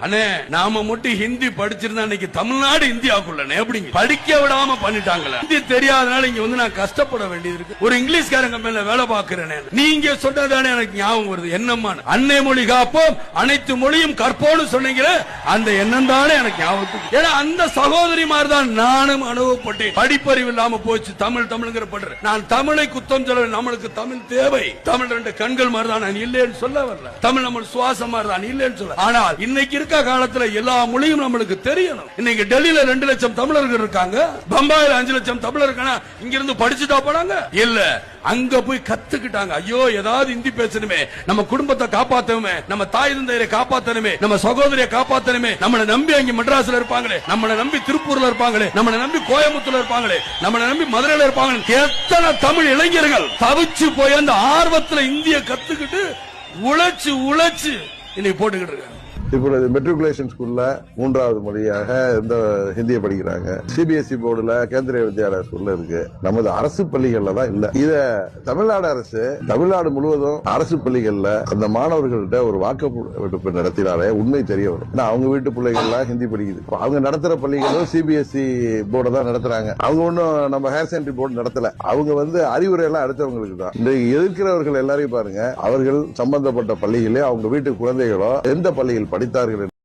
அண்ணே நாம மட்டும் ஹிந்தி படிச்சிருந்தா இன்னைக்கு தமிழ்நாடு இந்தியாவுக்குள்ள எப்படிங்க படிக்க விடாம பண்ணிட்டாங்களே. ஹிந்தி தெரியாதனால இங்க வந்து நான் கஷ்டப்பட வேண்டியது இருக்கு. ஒரு இங்கிலீஷ்காரன் கம்பெனில வேலை பார்க்கிறேன். நீங்க சொன்னதானே எனக்கு ஞாபகம் வருது. என்னம்மா அன்னை மொழி காப்போம் அனைத்து மொழியும் கற்போம்னு சொன்னீங்களே அந்த எண்ணம் தானே எனக்கு ஞாபகம். ஏன்னா அந்த சகோதரி மாதிரி தான் நானும் அனுபவப்பட்டேன். படிப்பறிவு இல்லாம போச்சு. தமிழ் தமிழ்ங்கிற பண்றேன். நான் தமிழை குத்தம் சொல்ல, நம்மளுக்கு தமிழ் தேவை. தமிழ் ரெண்டு கண்கள் மாதிரி தான், நான் இல்லைன்னு சொல்ல வரல. தமிழ் நம்ம சுவாசம் மாதிரி தான், இல்லைன்னு சொல்ல. ஆனால் இன்னைக்கு காலத்துல எல்லா மொழியும் நம்மளுக்கு தெரியணும். இன்னைக்கு டெல்லியில 2 லட்சம் தமிழர்கள் இருக்காங்க, பம்பாயில 5 லட்சம் தமிழர் இருக்காங்க. இங்க இருந்து படிச்சுட்டா போனாங்க இல்ல, அங்க போய் கத்துக்கிட்டாங்க. ஐயோ ஏதாவது ஹிந்தி பேசணுமே, நம்ம குடும்பத்தை காப்பாத்தணுமே, நம்ம தாய் தந்தையரை காப்பாத்தணுமே, நம்ம சகோதரியை காப்பாத்தணுமே. நம்மளை நம்பி அங்க மெட்ராஸ்ல இருப்பாங்களே, நம்மளை நம்பி திருப்பூர்ல இருப்பாங்களே, நம்மளை நம்பி கோயம்புத்தூர்ல இருப்பாங்களே, நம்மளை நம்பி மதுரையில இருப்பாங்க. எத்தனை தமிழ் இளைஞர்கள் தவிச்சு போய் அந்த ஆர்வத்துல இந்திய கத்துக்கிட்டு உழைச்சு உழைச்சு இன்னைக்கு போட்டுக்கிட்டு இருக்காங்க. இப்பொழுது மெட்ரிகுலேஷன் ஸ்கூல்ல 3வது மொழியாக இந்த ஹிந்தியை படிக்கிறாங்க. சிபிஎஸ்இ போர்டுல கேந்திரிய வித்யாலயா ஸ்கூல்ல இருக்கு. நமது அரசு பள்ளிகள்ல தான் இல்ல. இத தமிழ்நாடு அரசு தமிழ்நாடு முழுவதும் அரசு பள்ளிகள்ல அந்த மாணவர்கள்ட்ட ஒரு வாக்கெடுப்பு நடத்தினாலே உண்மை தெரிய வரும். அவங்க வீட்டு பிள்ளைகள்லாம் ஹிந்தி படிக்குது. அவங்க நடத்துற பள்ளிகளும் சிபிஎஸ்இ போர்டை தான் நடத்துறாங்க. அவங்க ஒன்னும் நம்ம ஹையர் செகண்டரி போர்டு நடத்தல. அவங்க அறிவுரை எல்லாம் அடுத்தவங்களுக்கு தான். இன்றைக்கு எதிர்க்கிறவர்கள் எல்லாரையும் பாருங்க, அவர்கள் சம்பந்தப்பட்ட பள்ளிகளே அவங்க வீட்டு குழந்தைகளோ எந்த பள்ளியில் படித்தார்கள்